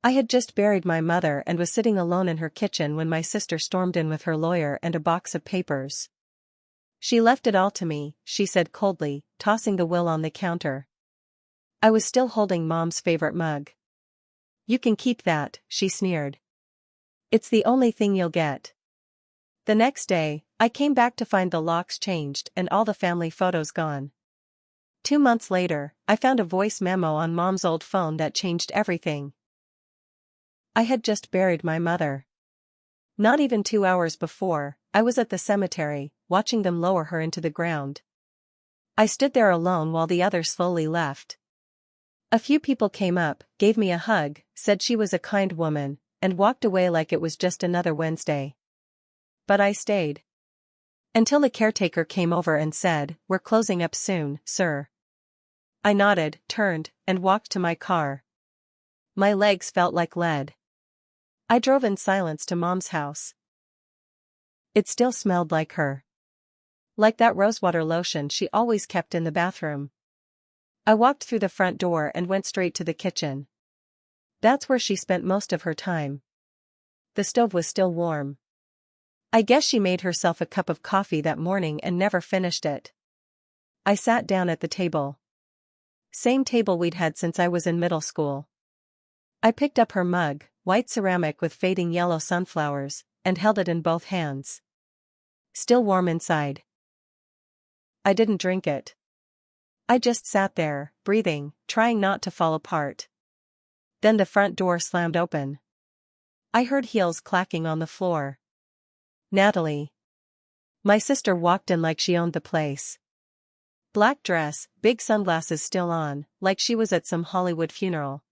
I had just buried my mother and was sitting alone in her kitchen when my sister stormed in with her lawyer and a box of papers. She left it all to me, she said coldly, tossing the will on the counter. I was still holding Mom's favorite mug. You can keep that, she sneered. It's the only thing you'll get. The next day, I came back to find the locks changed and all the family photos gone. 2 months later, I found a voice memo on Mom's old phone that changed everything. I had just buried my mother. Not even 2 hours before, I was at the cemetery, watching them lower her into the ground. I stood there alone while the others slowly left. A few people came up, gave me a hug, said she was a kind woman, and walked away like it was just another Wednesday. But I stayed. Until the caretaker came over and said, "We're closing up soon, sir." I nodded, turned, and walked to my car. My legs felt like lead. I drove in silence to Mom's house. It still smelled like her. Like that rosewater lotion she always kept in the bathroom. I walked through the front door and went straight to the kitchen. That's where she spent most of her time. The stove was still warm. I guess she made herself a cup of coffee that morning and never finished it. I sat down at the table. Same table we'd had since I was in middle school. I picked up her mug, white ceramic with fading yellow sunflowers, and held it in both hands. Still warm inside. I didn't drink it. I just sat there, breathing, trying not to fall apart. Then the front door slammed open. I heard heels clacking on the floor. Natalie. My sister walked in like she owned the place. Black dress, big sunglasses still on, like she was at some Hollywood funeral.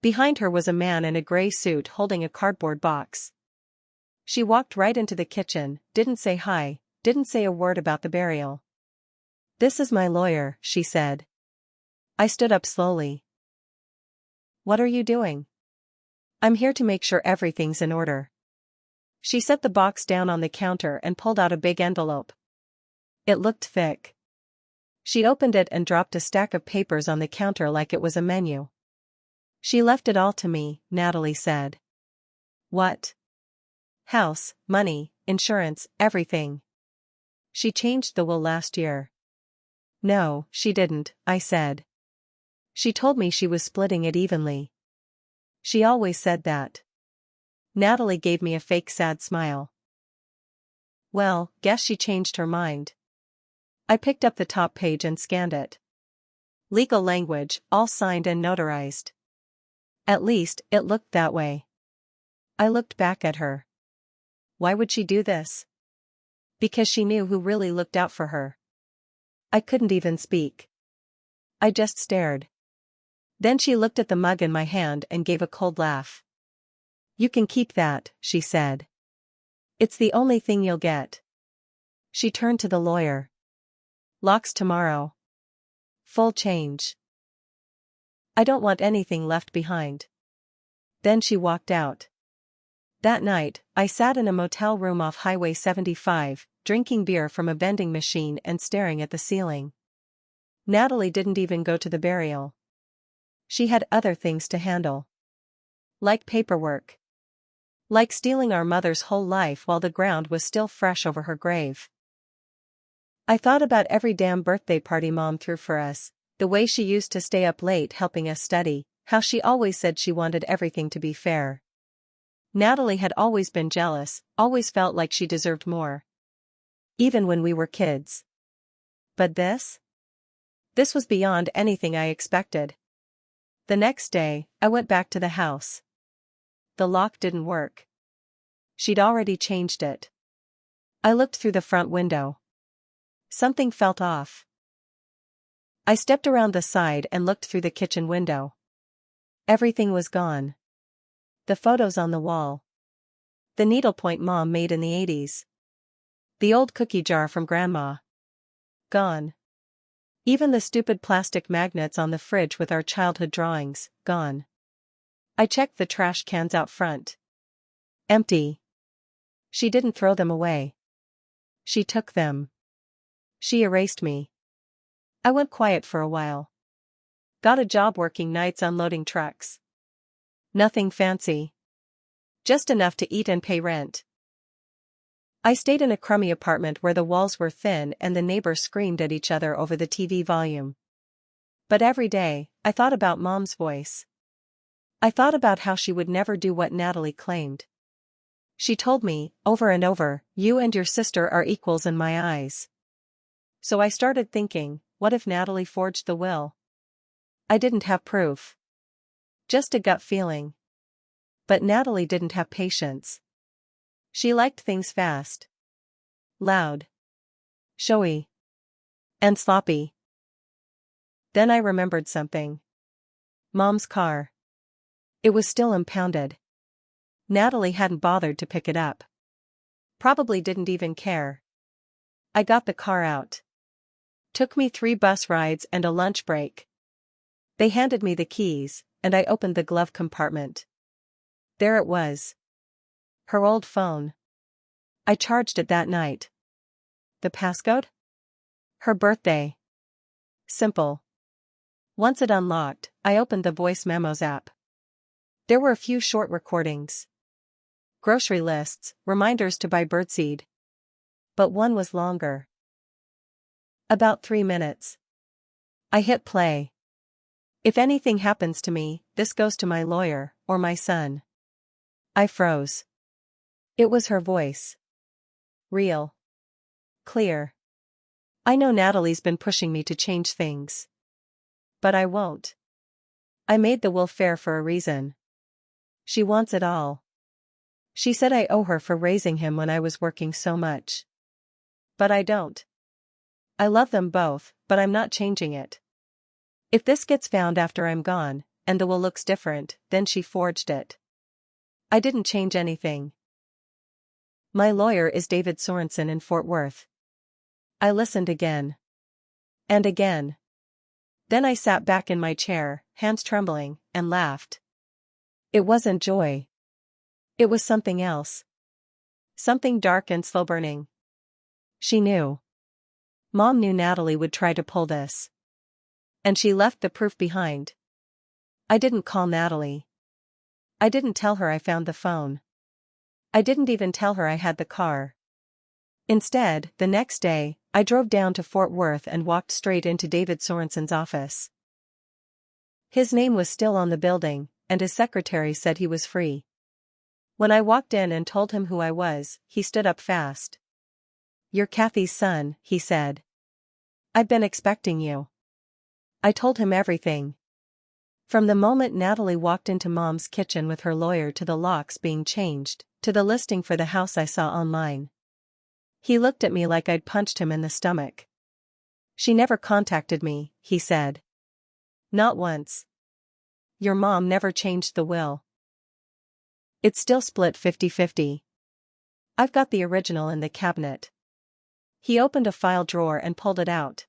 Behind her was a man in a gray suit holding a cardboard box. She walked right into the kitchen, didn't say hi, didn't say a word about the burial. "This is my lawyer," she said. I stood up slowly. "What are you doing?" "I'm here to make sure everything's in order." She set the box down on the counter and pulled out a big envelope. It looked thick. She opened it and dropped a stack of papers on the counter like it was a menu. "She left it all to me," Natalie said. "What?" "House, money, insurance, everything. She changed the will last year." "No, she didn't," I said. "She told me she was splitting it evenly." "She always said that." Natalie gave me a fake sad smile. "Well, guess she changed her mind." I picked up the top page and scanned it. Legal language, all signed and notarized. At least, it looked that way. I looked back at her. Why would she do this? Because she knew who really looked out for her. I couldn't even speak. I just stared. Then she looked at the mug in my hand and gave a cold laugh. "You can keep that," she said. "It's the only thing you'll get." She turned to the lawyer. "Locks tomorrow. Full change. I don't want anything left behind." Then she walked out. That night, I sat in a motel room off Highway 75, drinking beer from a vending machine and staring at the ceiling. Natalie didn't even go to the burial. She had other things to handle. Like paperwork. Like stealing our mother's whole life while the ground was still fresh over her grave. I thought about every damn birthday party Mom threw for us, the way she used to stay up late helping us study, how she always said she wanted everything to be fair. Natalie had always been jealous, always felt like she deserved more. Even when we were kids. But this? This was beyond anything I expected. The next day, I went back to the house. The lock didn't work. She'd already changed it. I looked through the front window. Something felt off. I stepped around the side and looked through the kitchen window. Everything was gone. The photos on the wall. The needlepoint Mom made in the 80s. The old cookie jar from Grandma. Gone. Even the stupid plastic magnets on the fridge with our childhood drawings, gone. I checked the trash cans out front. Empty. She didn't throw them away. She took them. She erased me. I went quiet for a while. Got a job working nights unloading trucks. Nothing fancy. Just enough to eat and pay rent. I stayed in a crummy apartment where the walls were thin and the neighbors screamed at each other over the TV volume. But every day, I thought about Mom's voice. I thought about how she would never do what Natalie claimed. She told me, over and over, "You and your sister are equals in my eyes." So I started thinking, what if Natalie forged the will? I didn't have proof. Just a gut feeling. But Natalie didn't have patience. She liked things fast. Loud. Showy. And sloppy. Then I remembered something. Mom's car. It was still impounded. Natalie hadn't bothered to pick it up. Probably didn't even care. I got the car out. Took me 3 bus rides and a lunch break. They handed me the keys, and I opened the glove compartment. There it was. Her old phone. I charged it that night. The passcode? Her birthday. Simple. Once it unlocked, I opened the voice memos app. There were a few short recordings. Grocery lists, reminders to buy birdseed. But one was longer. About 3 minutes. I hit play. If anything happens to me, this goes to my lawyer, or my son. I froze. It was her voice. Real. Clear. I know Natalie's been pushing me to change things. But I won't. I made the will fair for a reason. She wants it all. She said I owe her for raising him when I was working so much. But I don't. I love them both, but I'm not changing it. If this gets found after I'm gone, and the will looks different, then she forged it. I didn't change anything. My lawyer is David Sorensen in Fort Worth. I listened again. And again. Then I sat back in my chair, hands trembling, and laughed. It wasn't joy. It was something else. Something dark and slow-burning. She knew. Mom knew Natalie would try to pull this. And she left the proof behind. I didn't call Natalie. I didn't tell her I found the phone. I didn't even tell her I had the car. Instead, the next day, I drove down to Fort Worth and walked straight into David Sorensen's office. His name was still on the building, and his secretary said he was free. When I walked in and told him who I was, he stood up fast. "You're Kathy's son," he said. "I've been expecting you." I told him everything. From the moment Natalie walked into Mom's kitchen with her lawyer to the locks being changed, to the listing for the house I saw online. He looked at me like I'd punched him in the stomach. "She never contacted me," he said. "Not once. Your mom never changed the will. It's still split 50-50. I've got the original in the cabinet." He opened a file drawer and pulled it out.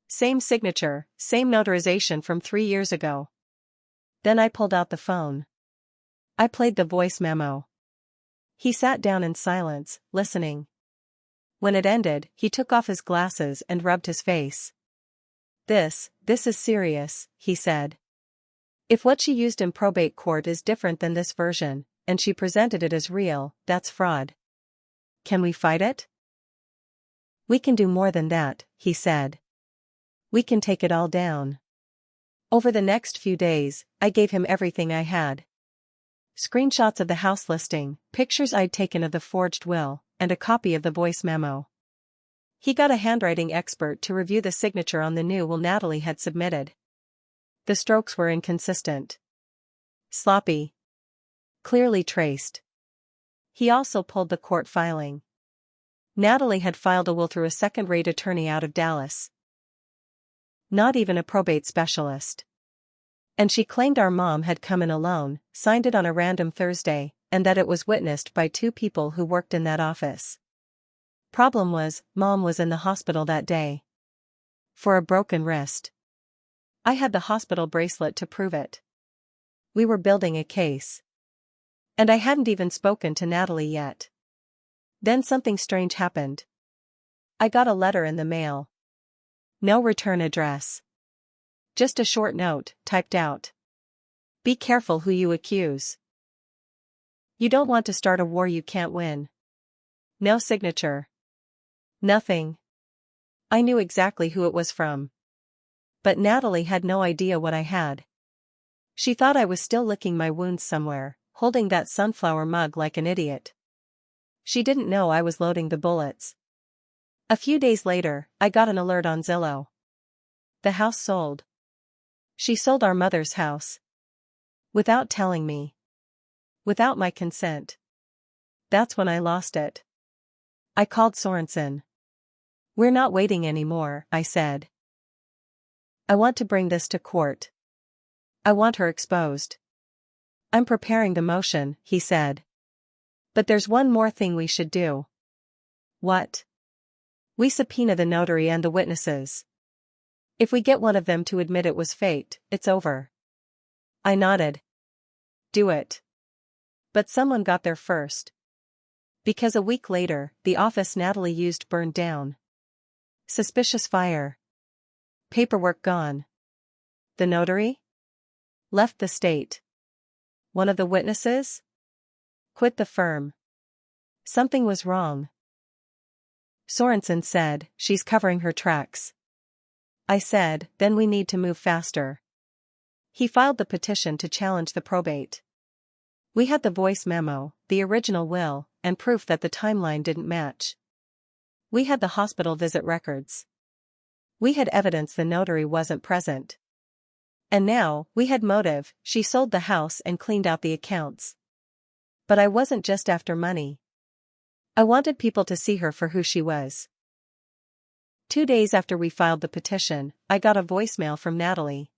Same signature, same notarization from 3 years ago. Then I pulled out the phone. I played the voice memo. He sat down in silence, listening. When it ended, he took off his glasses and rubbed his face. This is serious," he said. "If what she used in probate court is different than this version, and she presented it as real, that's fraud. Can we fight it?" "We can do more than that," he said. "We can take it all down." Over the next few days, I gave him everything I had. Screenshots of the house listing, pictures I'd taken of the forged will, and a copy of the voice memo. He got a handwriting expert to review the signature on the new will Natalie had submitted. The strokes were inconsistent. Sloppy. Clearly traced. He also pulled the court filing. Natalie had filed a will through a second-rate attorney out of Dallas. Not even a probate specialist. And she claimed our mom had come in alone, signed it on a random Thursday, and that it was witnessed by 2 people who worked in that office. Problem was, Mom was in the hospital that day. For a broken wrist. I had the hospital bracelet to prove it. We were building a case. And I hadn't even spoken to Natalie yet. Then something strange happened. I got a letter in the mail. No return address. Just a short note, typed out. Be careful who you accuse. You don't want to start a war you can't win. No signature. Nothing. I knew exactly who it was from. But Natalie had no idea what I had. She thought I was still licking my wounds somewhere, holding that sunflower mug like an idiot. She didn't know I was loading the bullets. A few days later, I got an alert on Zillow. The house sold. She sold our mother's house. Without telling me. Without my consent. That's when I lost it. I called Sorensen. We're not waiting anymore, I said. I want to bring this to court. I want her exposed. I'm preparing the motion, he said. But there's one more thing we should do. What? We subpoena the notary and the witnesses. If we get one of them to admit it was faked, it's over. I nodded. Do it. But someone got there first. Because a week later, the office Natalie used burned down. Suspicious fire. Paperwork gone. The notary? Left the state. One of the witnesses? Quit the firm. Something was wrong. Sorensen said, she's covering her tracks. I said, then we need to move faster. He filed the petition to challenge the probate. We had the voice memo, the original will, and proof that the timeline didn't match. We had the hospital visit records. We had evidence the notary wasn't present. And now, we had motive, she sold the house and cleaned out the accounts. But I wasn't just after money. I wanted people to see her for who she was. 2 days after we filed the petition, I got a voicemail from Natalie.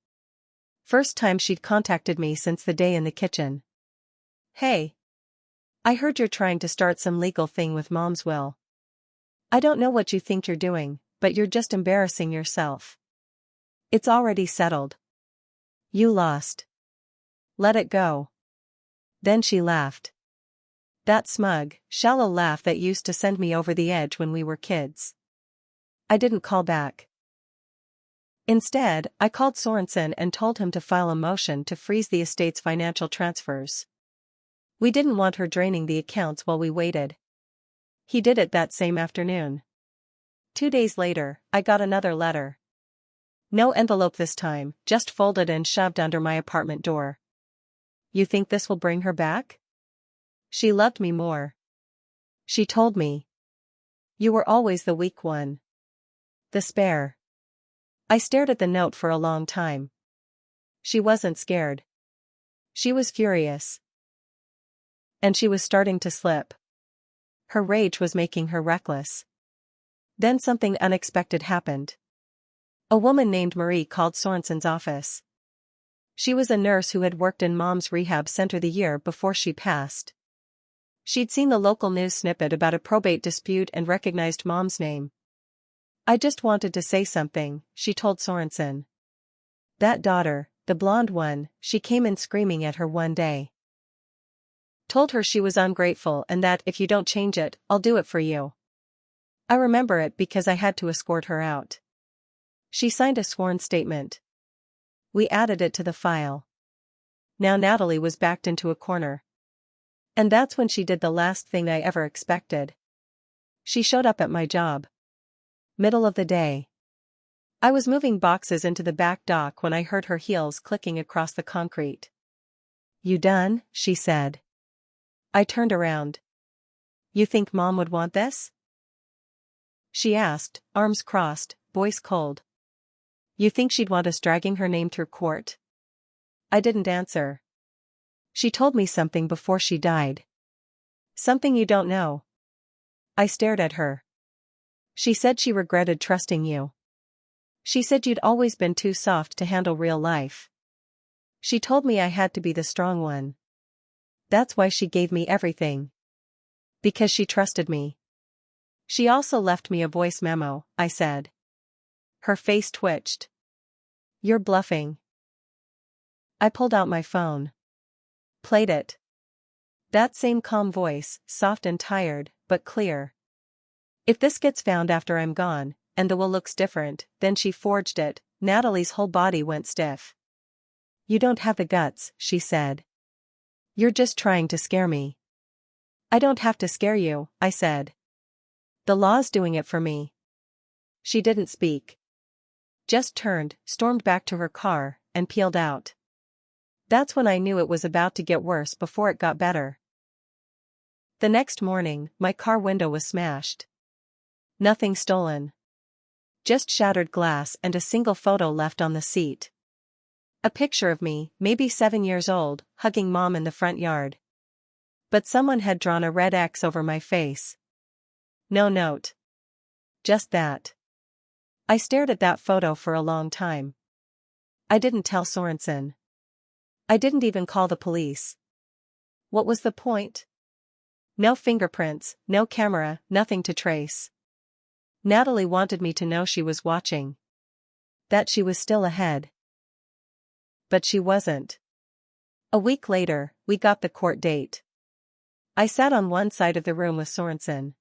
First time she'd contacted me since the day in the kitchen. Hey. I heard you're trying to start some legal thing with Mom's will. I don't know what you think you're doing, but you're just embarrassing yourself. It's already settled. You lost. Let it go. Then she laughed. That smug, shallow laugh that used to send me over the edge when we were kids. I didn't call back. Instead, I called Sorensen and told him to file a motion to freeze the estate's financial transfers. We didn't want her draining the accounts while we waited. He did it that same afternoon. 2 days later, I got another letter. No envelope this time, just folded and shoved under my apartment door. You think this will bring her back? She loved me more. She told me. You were always the weak one. The spare. I stared at the note for a long time. She wasn't scared. She was furious. And she was starting to slip. Her rage was making her reckless. Then something unexpected happened. A woman named Marie called Sorensen's office. She was a nurse who had worked in Mom's rehab center the year before she passed. She'd seen the local news snippet about a probate dispute and recognized Mom's name. I just wanted to say something, she told Sorensen. That daughter, the blonde one, she came in screaming at her one day. Told her she was ungrateful and that if you don't change it, I'll do it for you. I remember it because I had to escort her out. She signed a sworn statement. We added it to the file. Now Natalie was backed into a corner. And that's when she did the last thing I ever expected. She showed up at my job. Middle of the day. I was moving boxes into the back dock when I heard her heels clicking across the concrete. You done? She said. I turned around. You think Mom would want this? She asked, arms crossed, voice cold. You think she'd want us dragging her name through court? I didn't answer. She told me something before she died. Something you don't know. I stared at her. She said she regretted trusting you. She said you'd always been too soft to handle real life. She told me I had to be the strong one. That's why she gave me everything. Because she trusted me. She also left me a voice memo, I said. Her face twitched. You're bluffing. I pulled out my phone. Played it. That same calm voice, soft and tired, but clear. If this gets found after I'm gone, and the will looks different, then she forged it. Natalie's whole body went stiff. You don't have the guts, she said. You're just trying to scare me. I don't have to scare you, I said. The law's doing it for me. She didn't speak. Just turned, stormed back to her car, and peeled out. That's when I knew it was about to get worse before it got better. The next morning, my car window was smashed. Nothing stolen. Just shattered glass and a single photo left on the seat. A picture of me, maybe 7 years old, hugging Mom in the front yard. But someone had drawn a red X over my face. No note. Just that. I stared at that photo for a long time. I didn't tell Sorensen. I didn't even call the police. What was the point? No fingerprints, no camera, nothing to trace. Natalie wanted me to know she was watching. That she was still ahead. But she wasn't. A week later, we got the court date. I sat on one side of the room with Sorensen.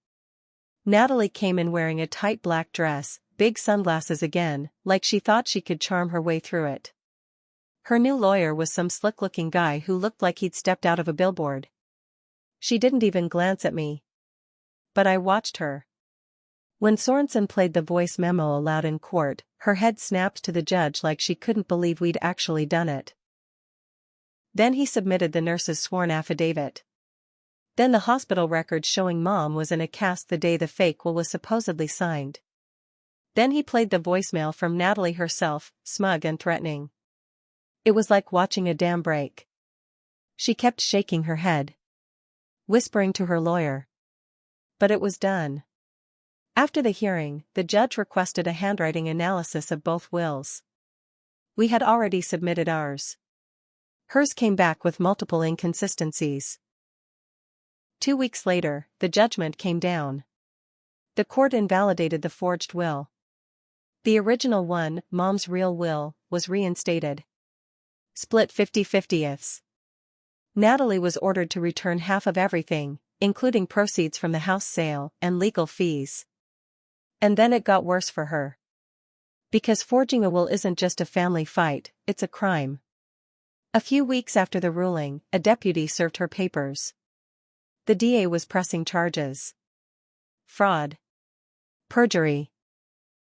Natalie came in wearing a tight black dress, big sunglasses again, like she thought she could charm her way through it. Her new lawyer was some slick-looking guy who looked like he'd stepped out of a billboard. She didn't even glance at me. But I watched her. When Sorensen played the voice memo aloud in court, her head snapped to the judge like she couldn't believe we'd actually done it. Then he submitted the nurse's sworn affidavit. Then the hospital records showing Mom was in a cast the day the fake will was supposedly signed. Then he played the voicemail from Natalie herself, smug and threatening. It was like watching a dam break. She kept shaking her head, whispering to her lawyer. But it was done. After the hearing, the judge requested a handwriting analysis of both wills. We had already submitted ours. Hers came back with multiple inconsistencies. 2 weeks later, the judgment came down. The court invalidated the forged will. The original one, Mom's real will, was reinstated. Split 50-50ths. Natalie was ordered to return half of everything, including proceeds from the house sale and legal fees. And then it got worse for her. Because forging a will isn't just a family fight, it's a crime. A few weeks after the ruling, a deputy served her papers. The DA was pressing charges. Fraud. Perjury.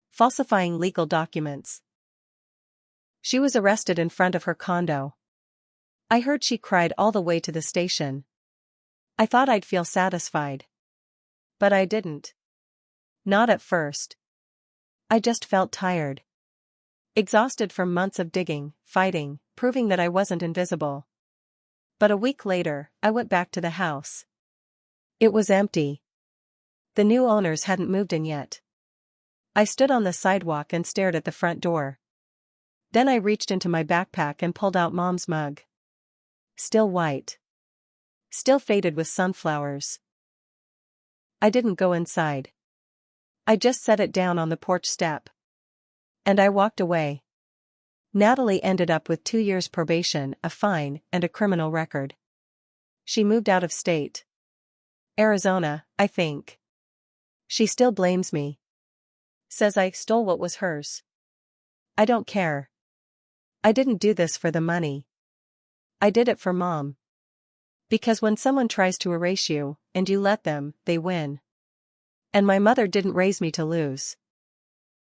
Falsifying legal documents. She was arrested in front of her condo. I heard she cried all the way to the station. I thought I'd feel satisfied. But I didn't. Not at first. I just felt tired. Exhausted from months of digging, fighting, proving that I wasn't invisible. But a week later, I went back to the house. It was empty. The new owners hadn't moved in yet. I stood on the sidewalk and stared at the front door. Then I reached into my backpack and pulled out Mom's mug. Still white. Still faded with sunflowers. I didn't go inside. I just set it down on the porch step. And I walked away. Natalie ended up with 2 years probation, a fine, and a criminal record. She moved out of state. Arizona, I think. She still blames me. Says I stole what was hers. I don't care. I didn't do this for the money. I did it for Mom. Because when someone tries to erase you, and you let them, they win. And my mother didn't raise me to lose.